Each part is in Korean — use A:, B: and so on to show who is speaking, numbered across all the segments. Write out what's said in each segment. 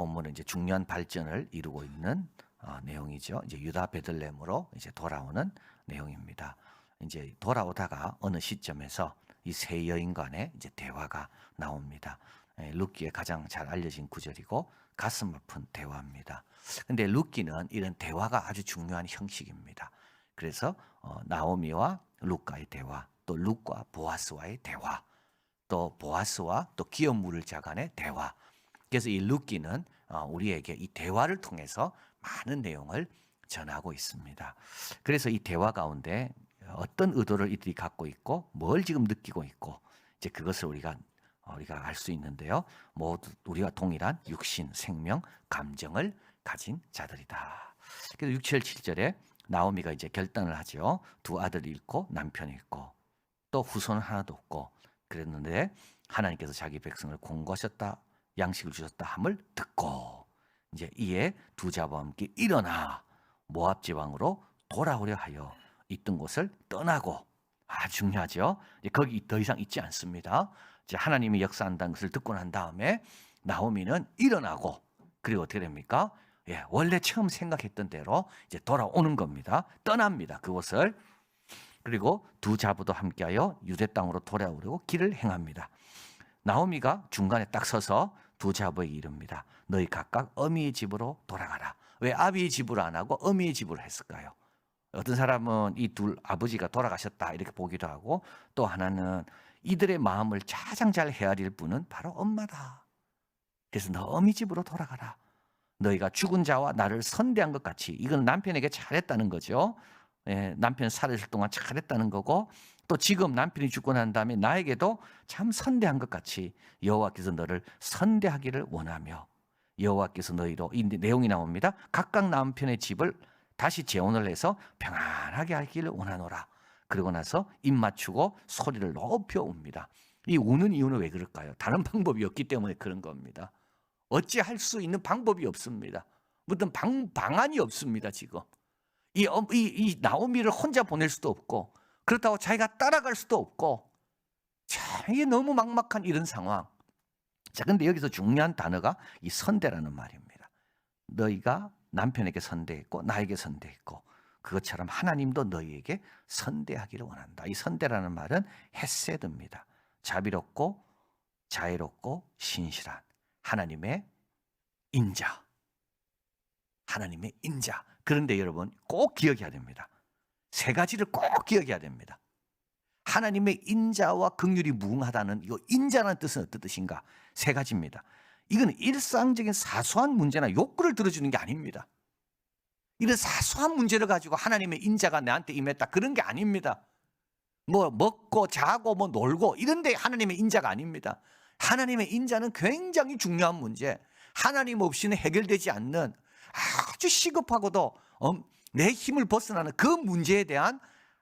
A: 본문은 이제 중요한 발전을 이루고 있는 내용이죠. 이제 유다 베들레헴으로 이제 돌아오는 내용입니다. 이제 돌아오다가 어느 시점에서 이 세 여인 간의 이제 대화가 나옵니다. 룻기에 가장 잘 알려진 구절이고 가슴 아픈 대화입니다. 근데 룻기는 이런 대화가 아주 중요한 형식입니다. 그래서 나오미와 룻과의 대화, 또 룻과 보아스와의 대화, 또 보아스와 또 기업 물을 자 간의 대화. 그래서 이 룻기는 우리에게 이 대화를 통해서 많은 내용을 전하고 있습니다. 그래서 이 대화 가운데 어떤 의도를 이들이 갖고 있고 뭘 지금 느끼고 있고 이제 그것을 우리가 알 수 있는데요. 모두 우리와 동일한 육신, 생명, 감정을 가진 자들이다. 그래서 6, 7, 7절에 나오미가 이제 결단을 하죠. 두 아들이 있고 남편이 있고 또 후손은 하나도 없고 그랬는데 하나님께서 자기 백성을 공고하셨다, 양식을 주셨다 함을 듣고 이제 이에 두 자와 함께 일어나 모압 지방으로 돌아오려 하여 있던 곳을 떠나고 아주 중요하죠. 이제 거기 더 이상 있지 않습니다. 이제 하나님이 역사한다는 것을 듣고 난 다음에 나오미는 일어나고 그리고 어떻게 됩니까? 원래 처음 생각했던 대로 이제 돌아오는 겁니다. 떠납니다. 그곳을. 그리고 두 자부도 함께하여 유대 땅으로 돌아오려고 길을 행합니다. 나오미가 중간에 딱 서서 두 자부에게 이릅니다. 너희 각각 어미의 집으로 돌아가라. 왜 아비의 집으로 안 하고 어미의 집으로 했을까요? 어떤 사람은 이 둘 아버지가 돌아가셨다 이렇게 보기도 하고 또 하나는 이들의 마음을 가장 잘 헤아릴 분은 바로 엄마다. 그래서 너 어미 집으로 돌아가라. 너희가 죽은 자와 나를 선대한 것 같이. 이건 남편에게 잘했다는 거죠. 남편 살아있을 동안 잘했다는 거고 또 지금 남편이 죽고 난 다음에 나에게도 참 선대한 것 같이 여호와께서 너를 선대하기를 원하며 여호와께서 너희로 이 내용이 나옵니다. 각각 남편의 집을 다시 재혼을 해서 평안하게 하기를 원하노라. 그러고 나서 입 맞추고 소리를 높여 웁니다. 이 우는 이유는 왜 그럴까요? 다른 방법이 없기 때문에 그런 겁니다. 어찌할 수 있는 방법이 없습니다. 무슨 방안이 없습니다. 지금 이 나오미를 혼자 보낼 수도 없고 그렇다고 자기가 따라갈 수도 없고 참 이게 너무 막막한 이런 상황. 자, 근데 여기서 중요한 단어가 이 선대라는 말입니다. 너희가 남편에게 선대했고 나에게 선대했고 그것처럼 하나님도 너희에게 선대하기를 원한다. 이 선대라는 말은 헤세드입니다. 자비롭고 자애롭고 신실한 하나님의 인자. 하나님의 인자. 그런데 여러분 꼭 기억해야 됩니다. 세 가지를 꼭 기억해야 됩니다. 하나님의 인자와 긍휼이 무궁하다는 이 인자라는 뜻은 어떤 뜻인가? 세 가지입니다. 이건 일상적인 사소한 문제나 욕구를 들어주는 게 아닙니다. 이런 사소한 문제를 가지고 하나님의 인자가 나한테 임했다 그런 게 아닙니다. 뭐 먹고 자고 뭐 놀고 이런 데 하나님의 인자가 아닙니다. 하나님의 인자는 굉장히 중요한 문제, 하나님 없이는 해결되지 않는 아주 시급하고도 내 힘을 벗어나는 그 문제에 대한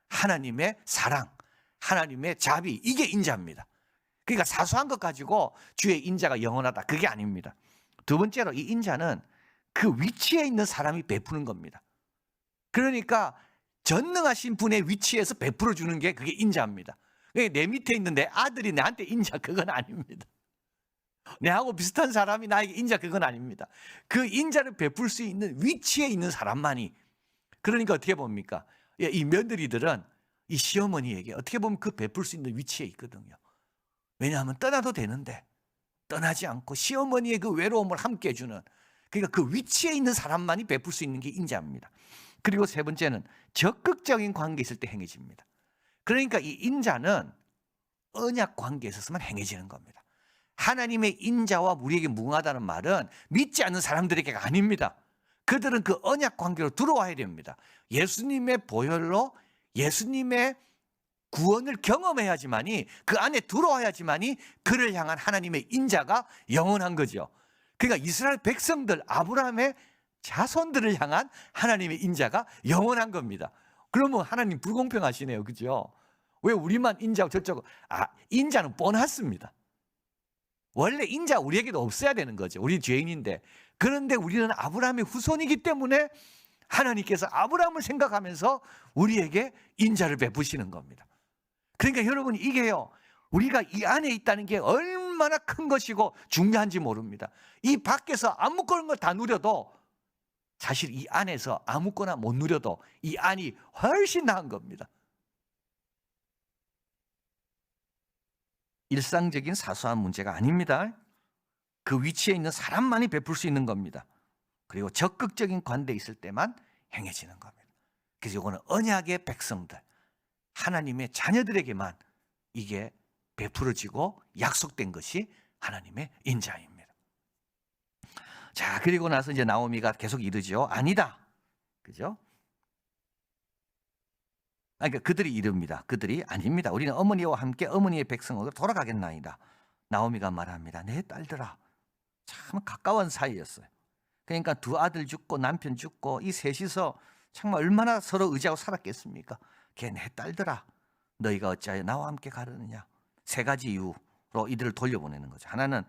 A: 하나님의 사랑, 하나님의 자비, 이게 인자입니다. 그러니까 사소한 것 가지고 주의 인자가 영원하다 그게 아닙니다. 두 번째로 이 인자는 그 위치에 있는 사람이 베푸는 겁니다. 그러니까 전능하신 분의 위치에서 베풀어 주는 게 그게 인자입니다. 내 밑에 있는 내 아들이 나한테 인자 그건 아닙니다. 내하고 비슷한 사람이 나에게 인자 그건 아닙니다. 그 인자를 베풀 수 있는 위치에 있는 사람만이. 그러니까 어떻게 봅니까? 이 며느리들은 이 시어머니에게 어떻게 보면 그 베풀 수 있는 위치에 있거든요. 왜냐하면 떠나도 되는데 떠나지 않고 시어머니의 그 외로움을 함께 해주는, 그러니까 그 위치에 있는 사람만이 베풀 수 있는 게 인자입니다. 그리고 세 번째는 적극적인 관계에 있을 때 행해집니다. 그러니까 이 인자는 언약 관계에 있어서만 행해지는 겁니다. 하나님의 인자와 우리에게 무궁하다는 말은 믿지 않는 사람들에게가 아닙니다. 그들은 그 언약 관계로 들어와야 됩니다. 예수님의 보혈로 예수님의 구원을 경험해야지만이, 그 안에 들어와야지만이 그를 향한 하나님의 인자가 영원한 거죠. 그러니까 이스라엘 백성들, 아브라함의 자손들을 향한 하나님의 인자가 영원한 겁니다. 그러면 하나님 불공평하시네요. 그죠? 왜 우리만 인자고 저쪽? 인자는 뻔했습니다. 원래 인자 우리에게도 없어야 되는 거죠. 우리 죄인인데. 그런데 우리는 아브라함의 후손이기 때문에 하나님께서 아브라함을 생각하면서 우리에게 인자를 베푸시는 겁니다. 그러니까 여러분, 이게요, 우리가 이 안에 있다는 게 얼마나 얼마나 큰 것이고 중요한지 모릅니다. 이 밖에서 아무거나 걸 다 누려도 사실 이 안에서 아무거나 못 누려도 이 안이 훨씬 나은 겁니다. 일상적인 사소한 문제가 아닙니다. 그 위치에 있는 사람만이 베풀 수 있는 겁니다. 그리고 적극적인 관대에 있을 때만 행해지는 겁니다. 그래서 이거는 언약의 백성들, 하나님의 자녀들에게만 이게 베풀어지고 약속된 것이 하나님의 인자입니다. 자, 그리고 나서 이제 나오미가 계속 이르죠. 아니다. 그죠? 그러니까 그들이 이릅니다. 그들이 아닙니다. 우리는 어머니와 함께 어머니의 백성으로 돌아가겠나이다. 나오미가 말합니다. 내 딸들아. 참 가까운 사이였어요. 그러니까 두 아들 죽고 남편 죽고 이 셋이서 정말 얼마나 서로 의지하고 살았겠습니까? 걔 내 딸들아. 너희가 어찌하여 나와 함께 가려느냐. 세 가지 이유로 이들을 돌려보내는 거죠. 하나는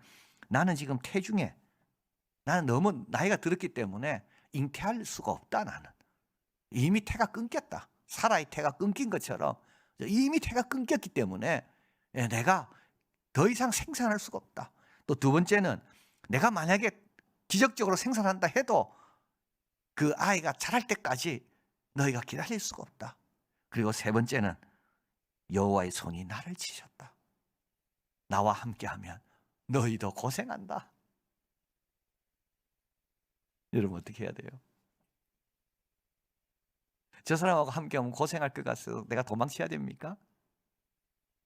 A: 나는 지금 태중에 나는 너무 나이가 들었기 때문에 잉태할 수가 없다. 나는 이미 태가 끊겼다. 사라의 태가 끊긴 것처럼 이미 태가 끊겼기 때문에 내가 더 이상 생산할 수가 없다. 또 두 번째는 내가 만약에 기적적으로 생산한다 해도 그 아이가 자랄 때까지 너희가 기다릴 수가 없다. 그리고 세 번째는 여호와의 손이 나를 치셨다. 나와 함께하면 너희도 고생한다. 여러분 어떻게 해야 돼요? 저 사람하고 함께하면 고생할 것 같아서 내가 도망쳐야 됩니까?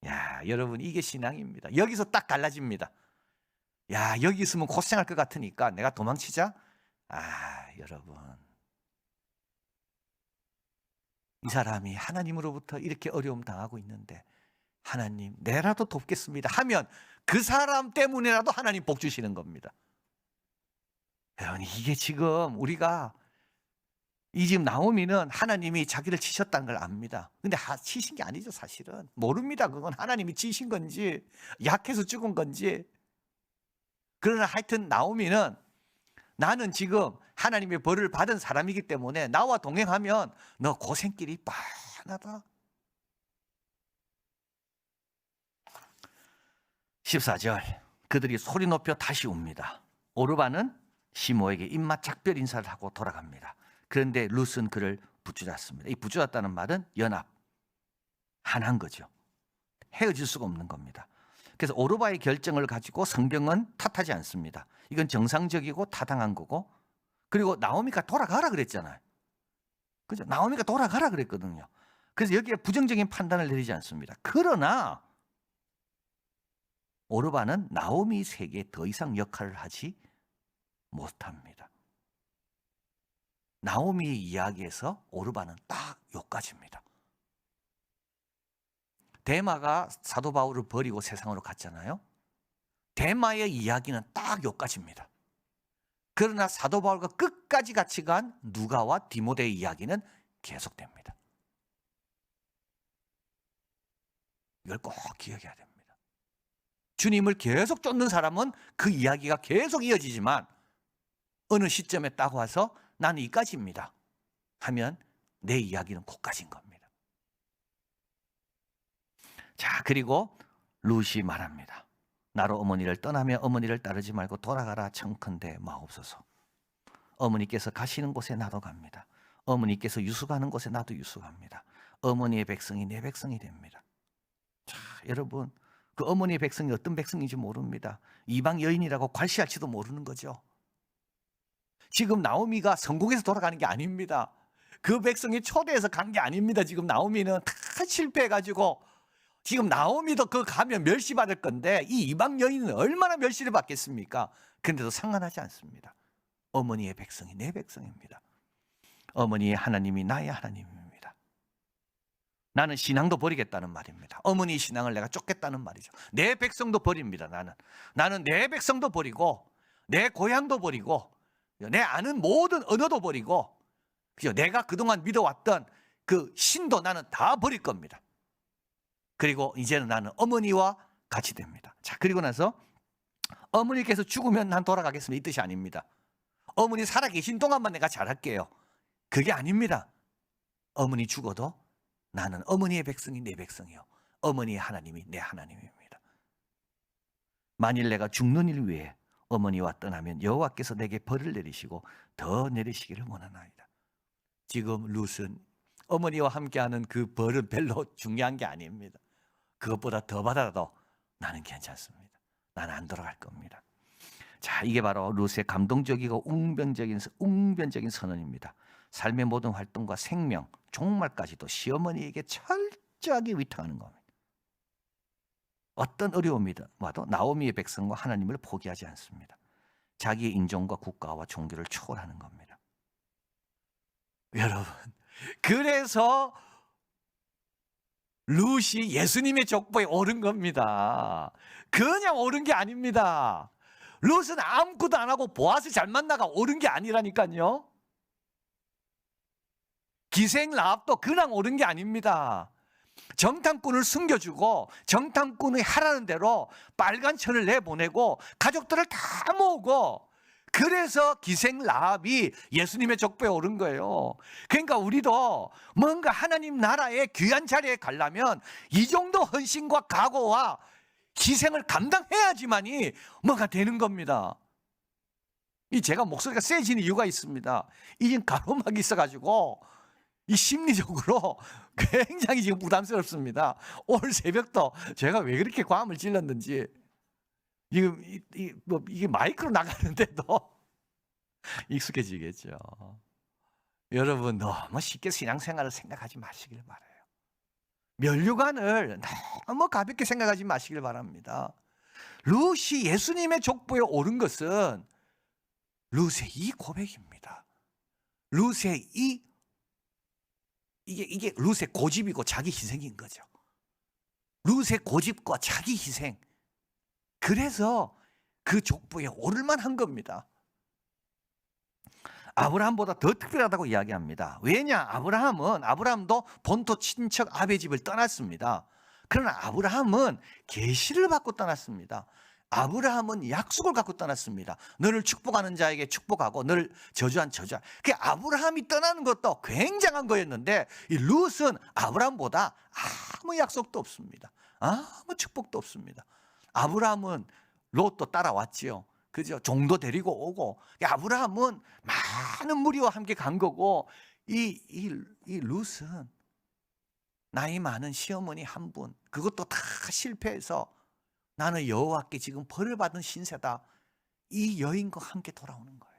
A: 야, 여러분 이게 신앙입니다. 여기서 딱 갈라집니다. 야, 여기 있으면 고생할 것 같으니까 내가 도망치자? 아, 여러분. 이 사람이 하나님으로부터 이렇게 어려움 당하고 있는데 하나님 내라도 돕겠습니다 하면 그 사람 때문에라도 하나님 복 주시는 겁니다. 여러분 이게 지금 우리가 이 지금 나오미는 하나님이 자기를 치셨다는 걸 압니다. 근데 치신 게 아니죠. 사실은 모릅니다. 그건 하나님이 치신 건지 약해서 죽은 건지. 그러나 하여튼 나오미는 나는 지금 하나님의 벌을 받은 사람이기 때문에 나와 동행하면 너 고생길이 빤하다. 14절 그들이 소리 높여 다시 옵니다. 오르바는 시모에게 입맛 작별 인사를 하고 돌아갑니다. 그런데 룻은 그를 붙잡았습니다. 이 붙잡았다는 말은 연합, 하나인 거죠. 헤어질 수가 없는 겁니다. 그래서 오르바의 결정을 가지고 성경은 탓하지 않습니다. 이건 정상적이고 타당한 거고, 그리고 나오미가 돌아가라 그랬잖아요. 그죠? 나오미가 돌아가라 그랬거든요. 그래서 여기에 부정적인 판단을 내리지 않습니다. 그러나 오르바는 나오미 세계에 더 이상 역할을 하지 못합니다. 나오미의 이야기에서 오르바는 딱 여기까지입니다. 데마가 사도 바울을 버리고 세상으로 갔잖아요. 데마의 이야기는 딱 여기까지입니다. 그러나 사도 바울과 끝까지 같이 간 누가와 디모데의 이야기는 계속됩니다. 이걸 꼭 기억해야 됩니다. 주님을 계속 쫓는 사람은 그 이야기가 계속 이어지지만 어느 시점에 딱 와서 나는 이까지입니다 하면 내 이야기는 거기까지인 겁니다. 자, 그리고 룻이 말합니다. 나로 어머니를 떠나며 어머니를 따르지 말고 돌아가라 청컨대 마옵소서. 어머니께서 가시는 곳에 나도 갑니다. 어머니께서 유숙하는 곳에 나도 유숙합니다. 어머니의 백성이 내 백성이 됩니다. 자, 여러분 그 어머니의 백성이 어떤 백성인지 모릅니다. 이방 여인이라고 괄시할지도 모르는 거죠. 지금 나오미가 성공해서 돌아가는 게 아닙니다. 그 백성이 초대해서 간 게 아닙니다. 지금 나오미는 다 실패해가지고 지금 나오미도 그 가면 멸시받을 건데 이 이방 여인은 얼마나 멸시를 받겠습니까? 그런데도 상관하지 않습니다. 어머니의 백성이 내 백성입니다. 어머니의 하나님이 나의 하나님입니다. 나는 신앙도 버리겠다는 말입니다. 어머니 신앙을 내가 쫓겠다는 말이죠. 내 백성도 버립니다. 나는 내 백성도 버리고 내 고향도 버리고 내 아는 모든 언어도 버리고 내가 그동안 믿어왔던 그 신도 나는 다 버릴 겁니다. 그리고 이제는 나는 어머니와 같이 됩니다. 자, 그리고 나서 어머니께서 죽으면 난 돌아가겠습니다 이 뜻이 아닙니다. 어머니 살아계신 동안만 내가 잘할게요. 그게 아닙니다. 어머니 죽어도 나는 어머니의 백성이 내 백성이요 어머니의 하나님이 내 하나님입니다. 만일 내가 죽는 일 위해 어머니와 떠나면 여호와께서 내게 벌을 내리시고 더 내리시기를 원하나이다. 지금 룻은 어머니와 함께하는 그 벌은 별로 중요한 게 아닙니다. 그것보다 더 받아도 나는 괜찮습니다. 나는 안 돌아갈 겁니다. 자, 이게 바로 룻의 감동적이고 웅변적인 선언입니다. 삶의 모든 활동과 생명, 종말까지도 시어머니에게 철저하게 위탁하는 겁니다. 어떤 어려움이 와도 나오미의 백성과 하나님을 포기하지 않습니다. 자기의 인종과 국가와 종교를 초월하는 겁니다. 여러분, 그래서 룻이 예수님의 족보에 오른 겁니다. 그냥 오른 게 아닙니다. 룻은 아무것도 안 하고 보아스 잘 만나가 오른 게 아니라니까요. 기생 라합도 그냥 오른 게 아닙니다. 정탐꾼을 숨겨주고 정탐꾼이 하라는 대로 빨간 천을 내보내고 가족들을 다 모으고, 그래서 기생 라합이 예수님의 족보에 오른 거예요. 그러니까 우리도 뭔가 하나님 나라의 귀한 자리에 가려면 이 정도 헌신과 각오와 희생을 감당해야지만이 뭐가 되는 겁니다. 이 제가 목소리가 세진 이유가 있습니다. 이젠 가로막이 있어가지고 이 심리적으로 굉장히 지금 부담스럽습니다. 오늘 새벽도 제가 왜 그렇게 과음을 질렀는지, 지금 이게 마이크로 나가는데도 익숙해지겠죠. 여러분, 너무 쉽게 신앙생활을 생각하지 마시길 바라요. 면류관을 너무 가볍게 생각하지 마시길 바랍니다. 룻이 예수님의 족보에 오른 것은 룻의 이 고백입니다. 룻의 이게 룻의 고집이고 자기 희생인 거죠. 룻의 고집과 자기 희생. 그래서 그 족보에 오를 만한 겁니다. 아브라함보다 더 특별하다고 이야기합니다. 왜냐? 아브라함도 본토 친척 아베 집을 떠났습니다. 그러나 아브라함은 계시를 받고 떠났습니다. 아브라함은 약속을 갖고 떠났습니다. 너를 축복하는 자에게 축복하고 너를 저주한 저주한. 그 아브라함이 떠나는 것도 굉장한 거였는데, 이 룻은 아브라함보다 아무 약속도 없습니다. 아무 축복도 없습니다. 아브라함은 롯도 따라왔지요. 그죠? 종도 데리고 오고, 아브라함은 많은 무리와 함께 간 거고, 이 룻은 나이 많은 시어머니 한 분, 그것도 다 실패해서 나는 여호와께 지금 벌을 받은 신세다, 이 여인과 함께 돌아오는 거예요.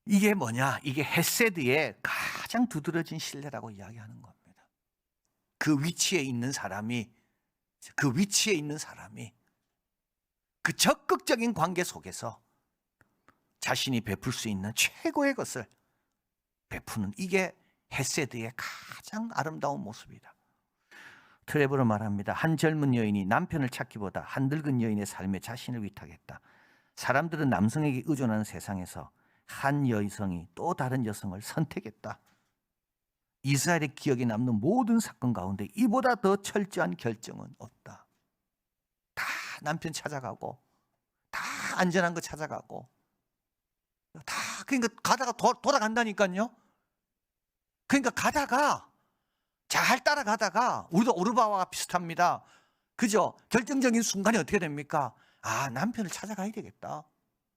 A: 이게 뭐냐? 이게 헤세드의 가장 두드러진 신뢰라고 이야기하는 겁니다. 그 위치에 있는 사람이 그 적극적인 관계 속에서 자신이 베풀 수 있는 최고의 것을 베푸는, 이게 헤세드의 가장 아름다운 모습이다. 트레버는 말합니다. 한 젊은 여인이 남편을 찾기보다 한 늙은 여인의 삶에 자신을 위탁했다. 사람들은 남성에게 의존하는 세상에서 한 여성이 또 다른 여성을 선택했다. 이스라엘의 기억에 남는 모든 사건 가운데 이보다 더 철저한 결정은 없다. 다 남편 찾아가고, 다 안전한 거 찾아가고, 다, 그러니까 가다가 돌아간다니까요. 그러니까 가다가, 잘 따라가다가, 우리도 오르바와 비슷합니다. 그죠? 결정적인 순간이 어떻게 됩니까? 아, 남편을 찾아가야 되겠다.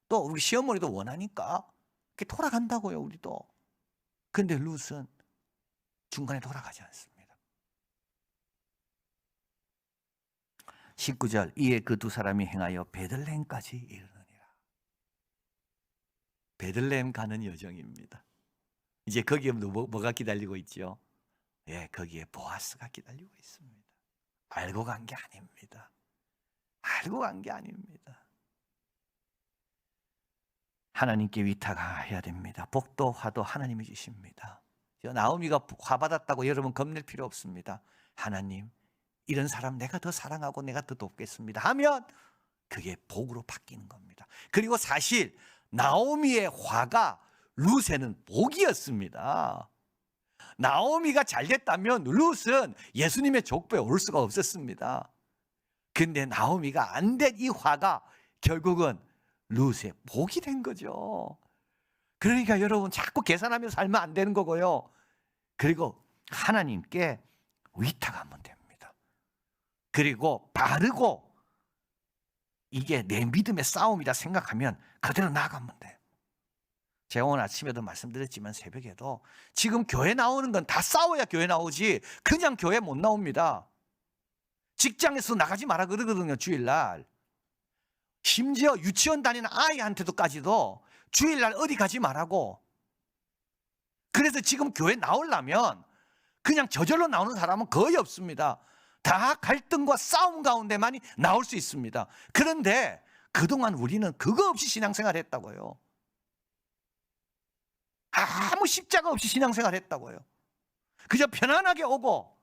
A: 또 우리 시어머니도 원하니까 이렇게 돌아간다고요, 우리도. 근데 룻은 중간에 돌아가지 않습니다. 19절, 이에 그 두 사람이 행하여 베들레헴까지 이르느니라. 베들레헴 가는 여정입니다. 이제 거기에 뭐가 기다리고 있죠? 예, 거기에 보아스가 기다리고 있습니다. 알고 간 게 아닙니다. 알고 간 게 아닙니다. 하나님께 위탁해야 됩니다. 복도 화도 하나님이 주십니다. 나오미가 화 받았다고 여러분 겁낼 필요 없습니다. 하나님, 이런 사람 내가 더 사랑하고 내가 더 돕겠습니다 하면 그게 복으로 바뀌는 겁니다. 그리고 사실 나오미의 화가 룻에는 복이었습니다. 나오미가 잘 됐다면 룻은 예수님의 족보에 올 수가 없었습니다. 근데 나오미가 안 된 이 화가 결국은 룻의 복이 된 거죠. 그러니까 여러분, 자꾸 계산하면서 살면 안 되는 거고요. 그리고 하나님께 위탁하면 됩니다. 그리고 바르고 이게 내 믿음의 싸움이다 생각하면 그대로 나아가면 돼요. 제가 오늘 아침에도 말씀드렸지만 새벽에도 지금 교회 나오는 건 다 싸워야 교회 나오지 그냥 교회 못 나옵니다. 직장에서 나가지 마라 그러거든요. 주일날. 심지어 유치원 다니는 아이한테도까지도 주일날 어디 가지 말라고. 그래서 지금 교회 나오려면 그냥 저절로 나오는 사람은 거의 없습니다. 다 갈등과 싸움 가운데만이 나올 수 있습니다. 그런데 그동안 우리는 그거 없이 신앙생활 했다고요. 아무 십자가 없이 신앙생활 했다고요. 그저 편안하게 오고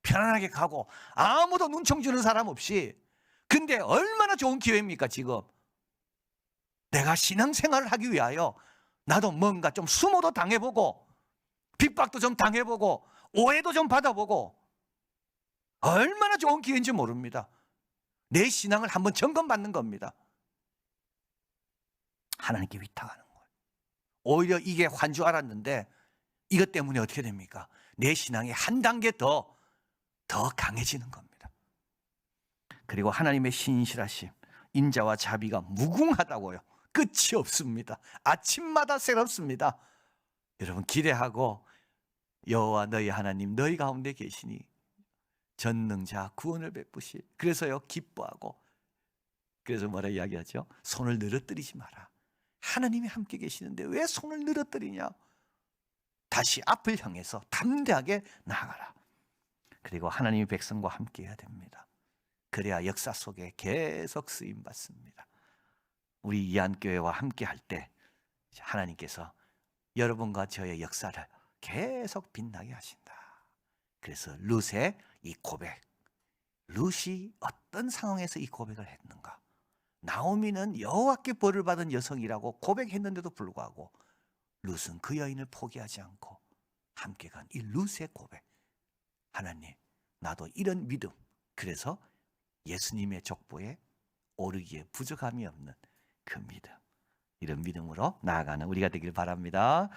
A: 편안하게 가고 아무도 눈총 주는 사람 없이. 근데 얼마나 좋은 기회입니까 지금. 내가 신앙생활을 하기 위하여 나도 뭔가 좀 수모도 당해보고 핍박도 좀 당해보고 오해도 좀 받아보고 얼마나 좋은 기회인지 모릅니다. 내 신앙을 한번 점검받는 겁니다. 하나님께 위탁하는 거예요. 오히려 이게 환 줄 알았는데 이것 때문에 어떻게 됩니까? 내 신앙이 한 단계 더 강해지는 겁니다. 그리고 하나님의 신실하심, 인자와 자비가 무궁하다고요. 끝이 없습니다. 아침마다 새롭습니다. 여러분 기대하고 여호와 너희 하나님 너희 가운데 계시니 전능자 구원을 베푸실. 그래서요 기뻐하고 그래서 뭐라 이야기하죠? 손을 늘어뜨리지 마라. 하나님이 함께 계시는데 왜 손을 늘어뜨리냐? 다시 앞을 향해서 담대하게 나아가라. 그리고 하나님의 백성과 함께 해야 됩니다. 그래야 역사 속에 계속 쓰임 받습니다. 우리 이안교회와 함께 할 때 하나님께서 여러분과 저의 역사를 계속 빛나게 하신다. 그래서 룻의 이 고백, 룻이 어떤 상황에서 이 고백을 했는가? 나오미는 여호와께 벌을 받은 여성이라고 고백했는데도 불구하고 룻은 그 여인을 포기하지 않고 함께 간 이 룻의 고백. 하나님, 나도 이런 믿음. 그래서 예수님의 족보에 오르기에 부족함이 없는 그 믿음. 이런 믿음으로 나아가는 우리가 되길 바랍니다.